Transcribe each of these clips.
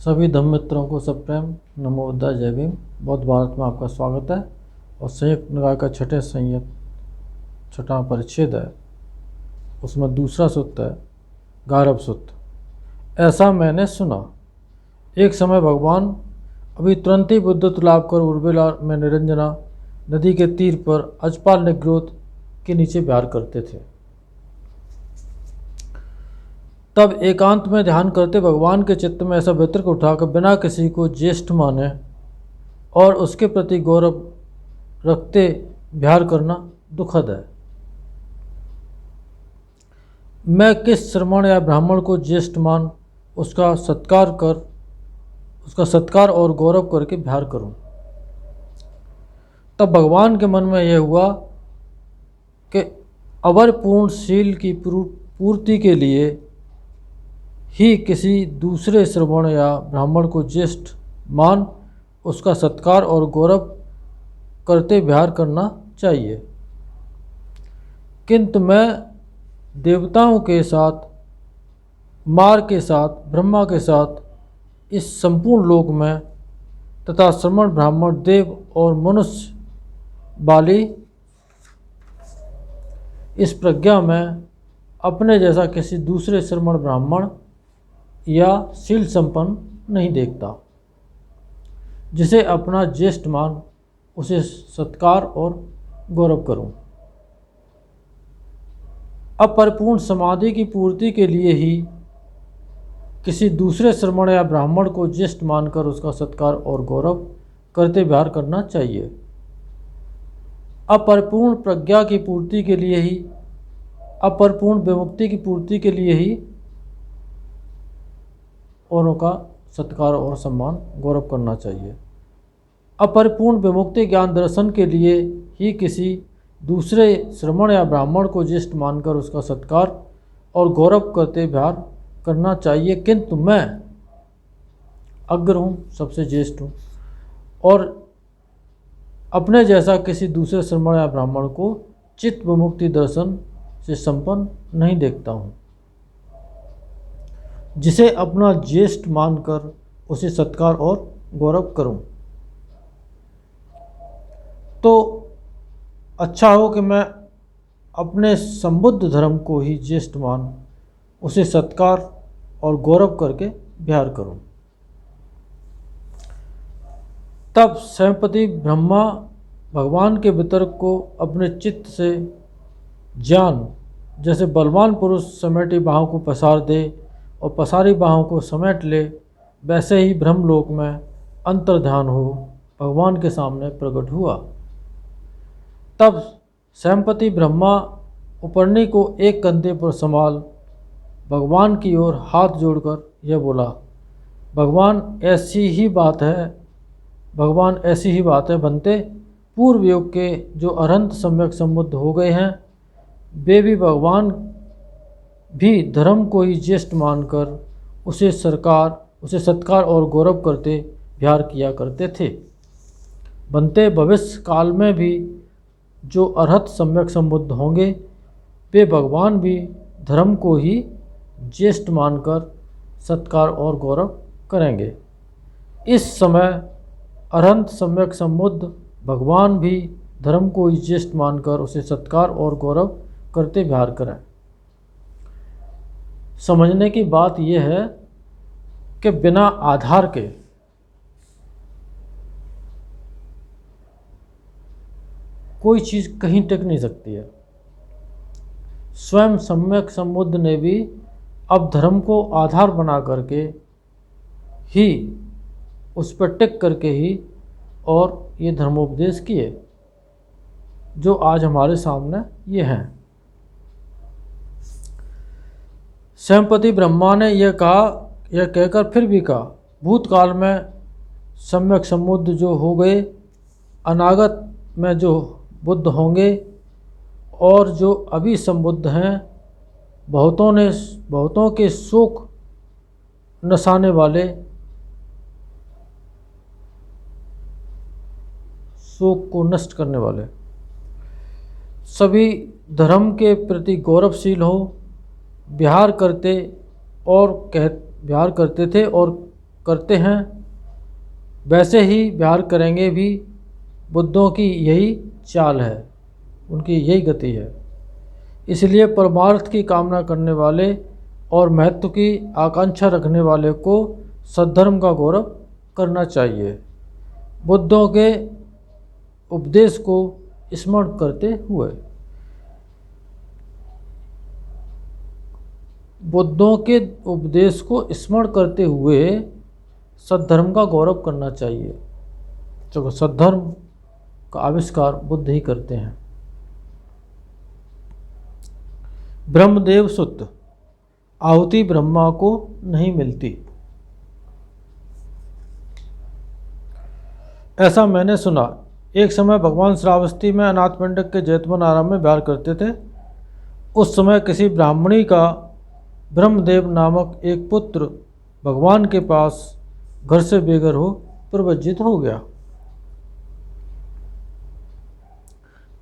सभी धम्म मित्रों को सप्रेम नमो बुद्धाय जय भीम। बौद्ध भारत में आपका स्वागत है। और संयुक्त निकाय का छठा परिच्छेद है, उसमें दूसरा सूत्र है गारभ सूत्र। ऐसा मैंने सुना, एक समय भगवान अभी तुरंत ही बुद्धत्व लाभ कर उर्मिला में निरंजना नदी के तीर पर अजपाल निग्रोध के नीचे विहार करते थे। तब एकांत में ध्यान करते भगवान के चित्त में ऐसा वितर्क उठा कि बिना किसी को ज्येष्ठ माने और उसके प्रति गौरव रखते विहार करना दुखद है। मैं किस श्रमण या ब्राह्मण को ज्येष्ठ मान उसका सत्कार और गौरव करके विहार करूं। तब भगवान के मन में यह हुआ कि अवरपूर्ण शील की पूर्ति के लिए ही किसी दूसरे श्रमण या ब्राह्मण को ज्येष्ठ मान उसका सत्कार और गौरव करते विहार करना चाहिए। किंतु मैं देवताओं के साथ, मार के साथ, ब्रह्मा के साथ इस संपूर्ण लोक में तथा श्रमण, ब्राह्मण, देव और मनुष्य वाली इस प्रज्ञा में अपने जैसा किसी दूसरे श्रमण, ब्राह्मण या शील संपन्न नहीं देखता, जिसे अपना ज्येष्ठ मान उसे सत्कार और गौरव करूं। अपरिपूर्ण समाधि की पूर्ति के लिए ही किसी दूसरे श्रमण या ब्राह्मण को ज्येष्ठ मानकर उसका सत्कार और गौरव करते विहार करना चाहिए। अपरिपूर्ण प्रज्ञा की पूर्ति के लिए ही, अपरिपूर्ण विमुक्ति की पूर्ति के लिए ही औरों का सत्कार और सम्मान गौरव करना चाहिए। अपरिपूर्ण विमुक्ति ज्ञान दर्शन के लिए ही किसी दूसरे श्रमण या ब्राह्मण को ज्येष्ठ मानकर उसका सत्कार और गौरव करते विहार करना चाहिए। किंतु मैं अग्र हूँ, सबसे ज्येष्ठ हूँ और अपने जैसा किसी दूसरे श्रमण या ब्राह्मण को चित्त विमुक्ति दर्शन से संपन्न नहीं देखता हूँ, जिसे अपना ज्येष्ठ मानकर उसे सत्कार और गौरव करूं। तो अच्छा हो कि मैं अपने संबुद्ध धर्म को ही ज्येष्ठ मान उसे सत्कार और गौरव करके विहार करूं। तब स्वयंपति ब्रह्मा भगवान के वितर्क को अपने चित्त से ज्ञान, जैसे बलवान पुरुष समेटी बाहों को पसार दे और पसारी बाहों को समेट ले, वैसे ही ब्रह्मलोक में अंतर्ध्यान हो भगवान के सामने प्रकट हुआ। तब स्वयंपति ब्रह्मा उपरनी को एक कंधे पर संभाल भगवान की ओर हाथ जोड़कर यह बोला, भगवान ऐसी ही बात है बनते। पूर्व युग के जो अरहंत सम्यक संबुद्ध हो गए हैं, वे भी भगवान भी धर्म को ही ज्येष्ठ मानकर उसे सत्कार और गौरव करते विहार किया करते थे। बनते भविष्य काल में भी जो अरहत सम्यक संबुद्ध होंगे, वे भगवान भी धर्म को ही ज्येष्ठ मानकर सत्कार और गौरव करेंगे। इस समय अरहंत सम्यक संबुद्ध भगवान भी धर्म को ही ज्येष्ठ मानकर उसे सत्कार और गौरव करते विहार करें। समझने की बात यह है कि बिना आधार के कोई चीज़ कहीं टिक नहीं सकती है। स्वयं सम्यक संबुद्ध ने भी अब धर्म को आधार बना करके ही, उस पर टिक करके ही और ये धर्मोपदेश किए जो आज हमारे सामने ये हैं। स्वयंपति ब्रह्मा ने यह कहकर फिर भी कहा, भूतकाल में सम्यक संबुद्ध जो हो गए, अनागत में जो बुद्ध होंगे और जो अभी संबुद्ध हैं, बहुतों के शोक नसाने वाले, शोक को नष्ट करने वाले, सभी धर्म के प्रति गौरवशील हो विहार करते थे और करते हैं वैसे ही व्यवहार करेंगे भी। बुद्धों की यही चाल है, उनकी यही गति है। इसलिए परमार्थ की कामना करने वाले और महत्व की आकांक्षा रखने वाले को सद्धर्म का गौरव करना चाहिए। बुद्धों के उपदेश को स्मरण करते हुए, बुद्धों के उपदेश को स्मरण करते हुए सद्धर्म का गौरव करना चाहिए। तो सद्धर्म का आविष्कार बुद्ध ही करते हैं। ब्रह्मदेव सूत्र। आहुति ब्रह्मा को नहीं मिलती। ऐसा मैंने सुना, एक समय भगवान श्रावस्ती में अनाथपिंडक के जैतवन आराम में विहार करते थे। उस समय किसी ब्राह्मणी का ब्रह्मदेव नामक एक पुत्र भगवान के पास घर से बेघर हो प्रव्रजित हो गया।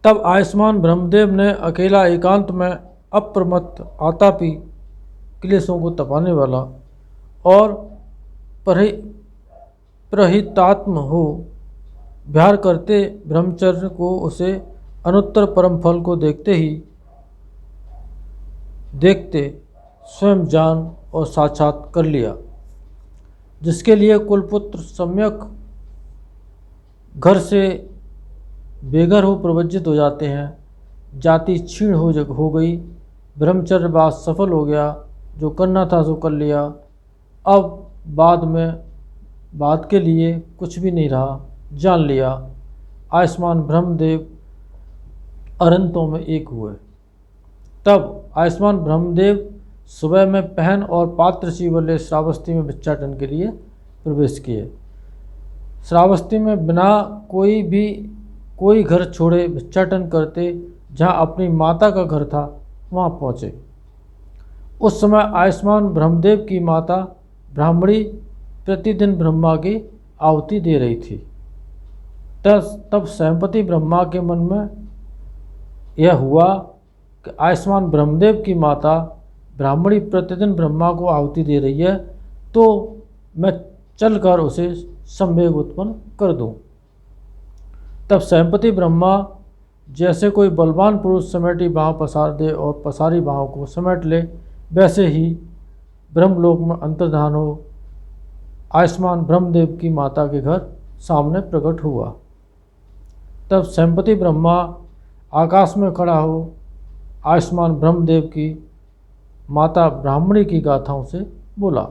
तब आयुष्मान ब्रह्मदेव ने अकेला एकांत में अप्रमत्त आतापी क्लेशों को तपाने वाला और प्रहितात्म हो विहार करते ब्रह्मचर्य को उसे अनुत्तर परम फल को देखते स्वयं जान और साक्षात कर लिया। जिसके लिए कुलपुत्र सम्यक घर से बेघर हो प्रवज्जित हो जाते हैं, जाति क्षीण हो गई, ब्रह्मचर्य बात सफल हो गया, जो करना था सो कर लिया, अब बाद के लिए कुछ भी नहीं रहा, जान लिया। आयुष्मान ब्रह्मदेव अरंतों में एक हुए। तब आयुष्मान ब्रह्मदेव सुबह में पहन और पात्र शिवल्य श्रावस्ती में भिक्षाटन के लिए प्रवेश किए। श्रावस्ती में बिना कोई घर छोड़े भिक्षाटन करते जहाँ अपनी माता का घर था वहाँ पहुँचे। उस समय आयुष्मान ब्रह्मदेव की माता ब्राह्मणी प्रतिदिन ब्रह्मा की आहुति दे रही थी। तब स्वयंपति ब्रह्मा के मन में यह हुआ कि आयुष्मान ब्रह्मदेव की माता ब्राह्मणी प्रतिदिन ब्रह्मा को आहुति दे रही है, तो मैं चलकर उसे संवेग उत्पन्न कर दूं। तब स्वयंपति ब्रह्मा जैसे कोई बलवान पुरुष समेटी बाँह पसार दे और पसारी बाँहों को समेट ले, वैसे ही ब्रह्मलोक में अंतर्धान हो आयुष्मान ब्रह्मदेव की माता के घर सामने प्रकट हुआ। तब स्वयंपति ब्रह्मा आकाश में खड़ा हो आयुष्मान ब्रह्मदेव की माता ब्राह्मणी की गाथाओं से बोला,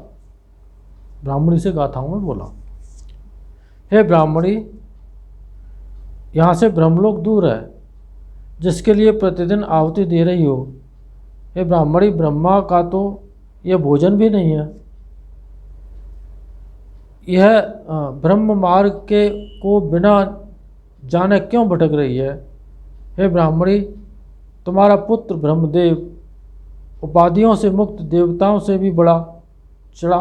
ब्राह्मणी से गाथाओं में बोला, हे ब्राह्मणी, यहाँ से ब्रह्मलोक दूर है, जिसके लिए प्रतिदिन आहुति दे रही हो। हे ब्राह्मणी, ब्रह्मा का तो यह भोजन भी नहीं है। यह ब्रह्म मार्ग को बिना जाने क्यों भटक रही है। हे ब्राह्मणी, तुम्हारा पुत्र ब्रह्मदेव उपाधियों से मुक्त देवताओं से भी बड़ा चढ़ा,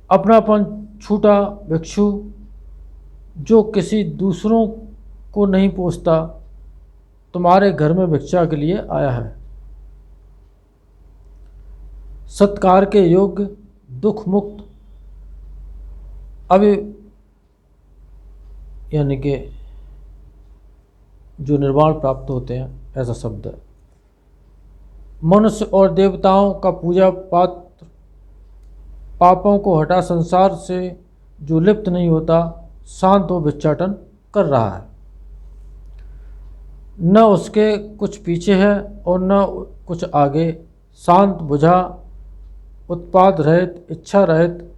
अपनापन छूटा भिक्षु जो किसी दूसरों को नहीं पूछता, तुम्हारे घर में भिक्षा के लिए आया है। सत्कार के योग्य, दुख मुक्त, अभी यानी कि जो निर्वाण प्राप्त होते हैं, ऐसा शब्द है। मनुष्य और देवताओं का पूजा पात्र पापों को हटा संसार से जो लिप्त नहीं होता, शांत हो भिक्षाटन कर रहा है। न उसके कुछ पीछे है और न कुछ आगे, शांत बुझा, उत्पाद रहित, इच्छा रहित,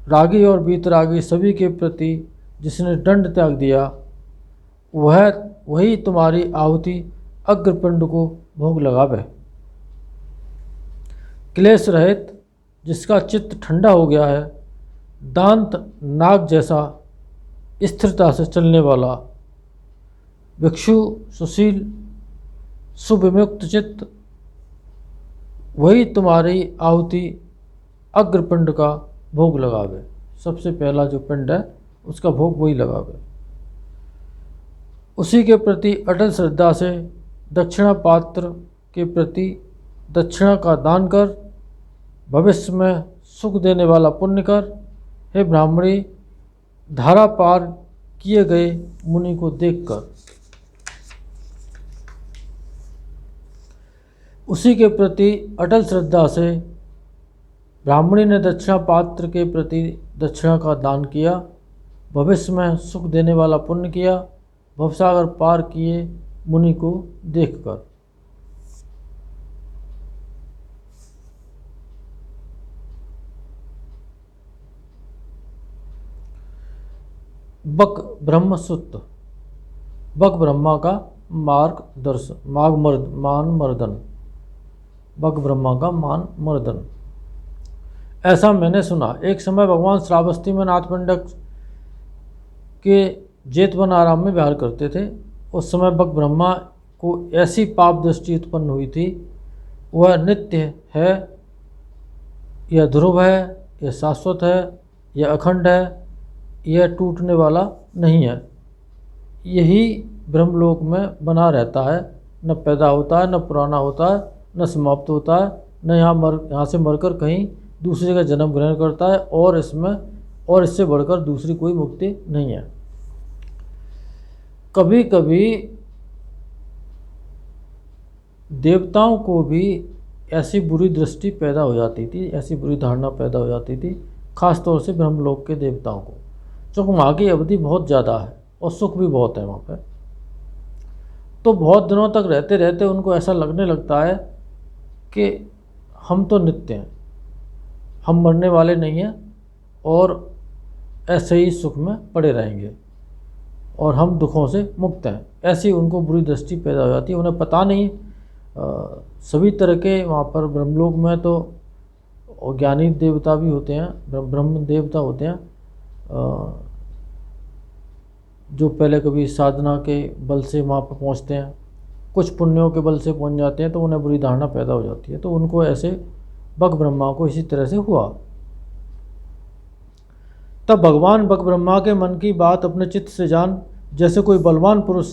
रागी और वीतरागी सभी के प्रति जिसने दंड त्याग दिया, वही तुम्हारी आहुति अग्रपिंड को भोग लगावे। क्लेश रहित, जिसका चित्त ठंडा हो गया है, दांत नाग जैसा स्थिरता से चलने वाला, भिक्षु सुशील सुविमुक्त चित्त, वही तुम्हारी आहुति अग्रपिंड का भोग लगावे। सबसे पहला जो पिंड है उसका भोग वही लगावे। उसी के प्रति अटल श्रद्धा से दक्षिणा पात्र के प्रति दक्षिणा का दान कर भविष्य में सुख देने वाला पुण्य कर। हे ब्राह्मणी, धारा पार किए गए मुनि को देखकर उसी के प्रति अटल श्रद्धा से ब्राह्मणी ने दक्षिणा पात्र के प्रति दक्षिणा का दान किया, भविष्य में सुख देने वाला पुण्य किया, भवसागर पार किए मुनि को देखकर। बक ब्रह्मसूत्र, बक ब्रह्मा का मार्गदर्शन, मान मर्दन, बक ब्रह्मा का मान मर्दन। ऐसा मैंने सुना, एक समय भगवान श्रावस्ती में नाथपंडक के जेतवन आराम में विहार करते थे। उस समय बक ब्रह्मा को ऐसी पाप दृष्टि उत्पन्न हुई थी, वह नित्य है, यह ध्रुव है, यह शाश्वत है, यह अखंड है, यह टूटने वाला नहीं है, यही ब्रह्मलोक में बना रहता है, न पैदा होता है, न पुराना होता है, न समाप्त होता है, न यहाँ से मरकर कहीं दूसरे का जन्म ग्रहण करता है, और इससे बढ़कर दूसरी कोई मुक्ति नहीं है। कभी कभी देवताओं को भी ऐसी बुरी दृष्टि पैदा हो जाती थी, ऐसी बुरी धारणा पैदा हो जाती थी, खास तौर से ब्रह्मलोक के देवताओं को, क्योंकि वहाँ की अवधि बहुत ज़्यादा है और सुख भी बहुत है वहाँ पर। तो बहुत दिनों तक रहते रहते उनको ऐसा लगने लगता है कि हम तो नित्य हैं, हम मरने वाले नहीं हैं और ऐसे ही सुख में पड़े रहेंगे और हम दुखों से मुक्त हैं। ऐसी उनको बुरी दृष्टि पैदा हो जाती है। उन्हें पता नहीं, सभी तरह के वहाँ पर ब्रह्मलोक में तो ज्ञानी देवता भी होते हैं, ब्रह्म देवता होते हैं, जो पहले कभी साधना के बल से वहाँ पर पहुँचते हैं, कुछ पुण्यों के बल से पहुँच जाते हैं, तो उन्हें बुरी धारणा पैदा हो जाती है। तो उनको ऐसे बक ब्रह्मा को इसी तरह से हुआ। तब भगवान बक ब्रह्मा के मन की बात अपने चित्त से जान, जैसे कोई बलवान पुरुष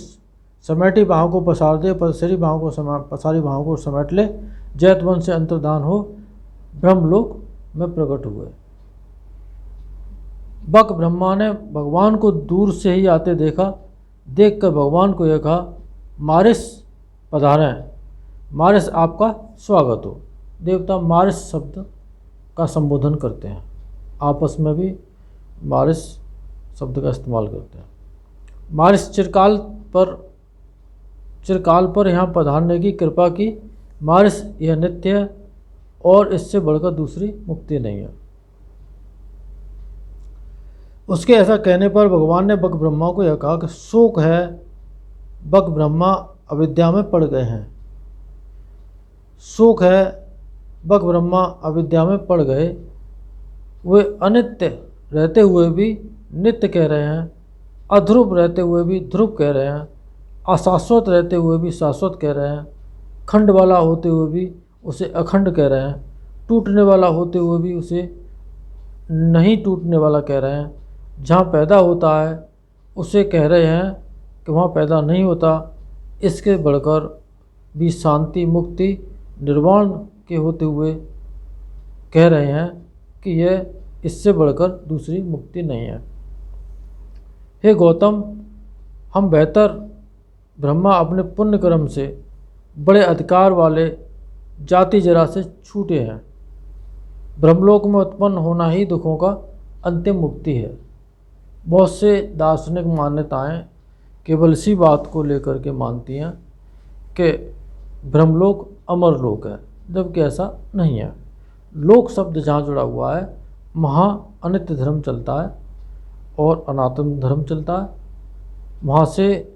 समेटी बाहों को पसार दे, पसारी बाहों को समेट ले, जैतवन से अंतर्धान हो, ब्रह्मलोक में प्रकट हुए। बक ब्रह्मा ने भगवान को दूर से ही आते देखा। देखकर भगवान को यह कहा, मारिस पधारें, मारिस आपका स्वागत हो। देवता मारिस शब्द का संबोधन करते हैं, आपस में भी मारिस शब्द का इस्तेमाल करते हैं। मारिस चिरकाल पर यहाँ पधारने की कृपा की। मारिस यह नित्य है और इससे बढ़कर दूसरी मुक्ति नहीं है। उसके ऐसा कहने पर भगवान ने बक ब्रह्मा को यह कहा कि शोक है, बक ब्रह्मा अविद्या में पड़ गए हैं। शोक है, बक ब्रह्मा अविद्या में पड़ गए। वे अनित्य रहते हुए भी नित्य कह रहे हैं, अध्रुव रहते हुए भी ध्रुव कह रहे हैं, अशाश्वत रहते हुए भी शाश्वत कह रहे हैं, खंड वाला होते हुए भी उसे अखंड कह रहे हैं, टूटने वाला होते हुए भी उसे नहीं टूटने वाला कह रहे हैं, जहाँ पैदा होता है उसे कह रहे हैं कि वहाँ पैदा नहीं होता। इसके बढ़कर भी शांति, मुक्ति, निर्वाण के होते हुए कह रहे हैं कि यह इससे बढ़कर दूसरी मुक्ति नहीं है। हे गौतम, हम बेहतर ब्रह्मा अपने पुण्य कर्म से बड़े अधिकार वाले जाति जरा से छूटे हैं। ब्रह्मलोक में उत्पन्न होना ही दुखों का अंतिम मुक्ति है। बहुत से दार्शनिक मान्यताएं केवल इसी बात को लेकर के मानती हैं कि ब्रह्मलोक अमर लोक है, जबकि ऐसा नहीं है। लोक शब्द जहाँ जुड़ा हुआ है वहाँ अनित्य धर्म चलता है और अनात्म धर्म चलता है, वहाँ से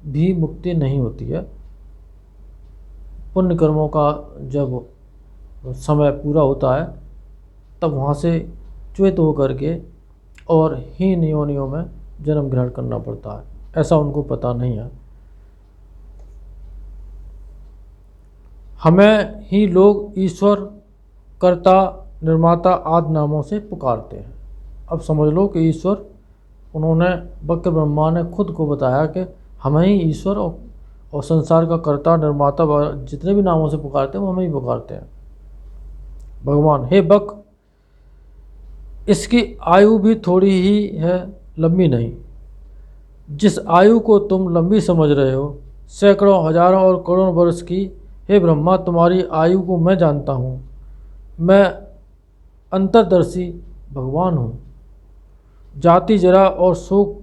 भी मुक्ति नहीं होती है। पुण्य कर्मों का जब समय पूरा होता है तब वहाँ से च्युत होकर के और हीन योनियों में जन्म ग्रहण करना पड़ता है। ऐसा उनको पता नहीं है। हमें ही लोग ईश्वर, कर्ता, निर्माता आदि नामों से पुकारते हैं। अब समझ लो कि ईश्वर, उन्होंने बक ब्रह्मा ने खुद को बताया कि हमें ही ईश्वर और संसार का कर्ता, निर्माता जितने भी नामों से पुकारते हैं वो हमें ही पुकारते हैं। भगवान, हे बक, इसकी आयु भी थोड़ी ही है, लंबी नहीं। जिस आयु को तुम लंबी समझ रहे हो, सैकड़ों, हजारों और करोड़ों वर्ष की, हे ब्रह्मा, तुम्हारी आयु को मैं जानता हूँ। मैं अंतर्दर्शी भगवान हूँ। जाति, जरा और शोक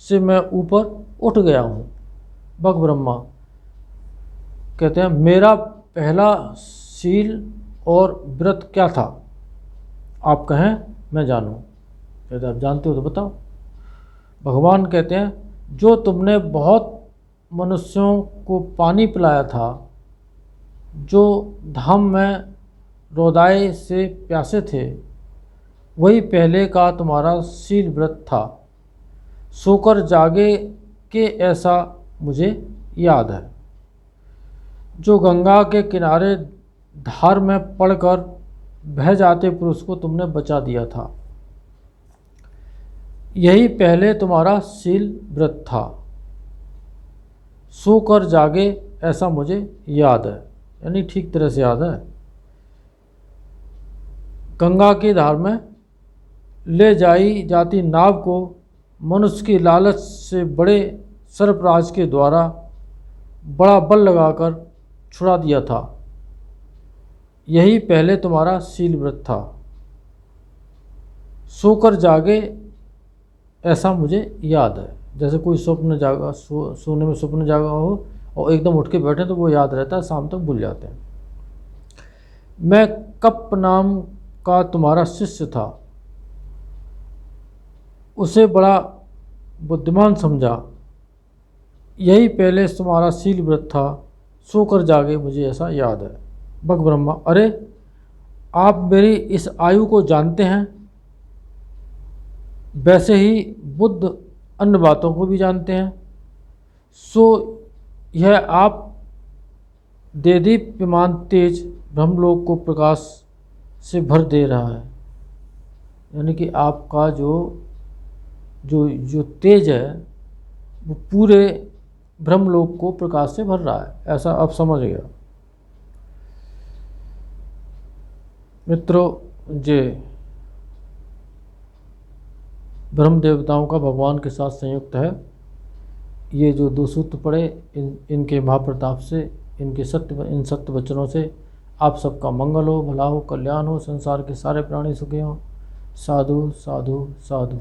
से मैं ऊपर उठ गया हूँ। भग ब्रह्मा कहते हैं, मेरा पहला शील और व्रत क्या था? आप कहें मैं जानूं। कहते हैं, आप जानते हो तो बताओ। भगवान कहते हैं, जो तुमने बहुत मनुष्यों को पानी पिलाया था, जो धाम में रोदाए से प्यासे थे, वही पहले का तुम्हारा शील व्रत था। सोकर जागे के ऐसा मुझे याद है। जो गंगा के किनारे धार में पड़कर बह जाते पुरुष को तुमने बचा दिया था, यही पहले तुम्हारा शील व्रत था। सोकर जागे ऐसा मुझे याद है, यानी ठीक तरह से याद है। गंगा की धार में ले जाई जाती नाव को मनुष्य की लालच से बड़े सर्पराज के द्वारा बड़ा बल लगाकर छुड़ा दिया था। यही पहले तुम्हारा शील व्रत था। सोकर जागे ऐसा मुझे याद है। जैसे कोई स्वप्न जागा, सोने में स्वप्न जागा हो और एकदम उठ के बैठे तो वो याद रहता है, शाम तक भूल जाते हैं। मैं कप नाम का तुम्हारा शिष्य था, उसे बड़ा बुद्धिमान समझा। यही पहले तुम्हारा शील व्रत था। सोकर जागे मुझे ऐसा याद है। भग ब्रह्मा, अरे आप मेरी इस आयु को जानते हैं, वैसे ही बुद्ध अन्य बातों को भी जानते हैं। सो यह आप देदीप्यमान तेज ब्रह्मलोक को प्रकाश से भर दे रहा है। यानी कि आपका जो जो जो तेज है वो पूरे ब्रह्मलोक को प्रकाश से भर रहा है, ऐसा आप समझ गया। मित्रों, जे ब्रह्म देवताओं का भगवान के साथ संयुक्त है। ये जो 2 सूत्र पढ़े, इनके महाप्रताप से, इन सत्य वचनों से आप सबका मंगल हो, भला हो, कल्याण हो, संसार के सारे प्राणी सुखी हों। साधु साधु साधु।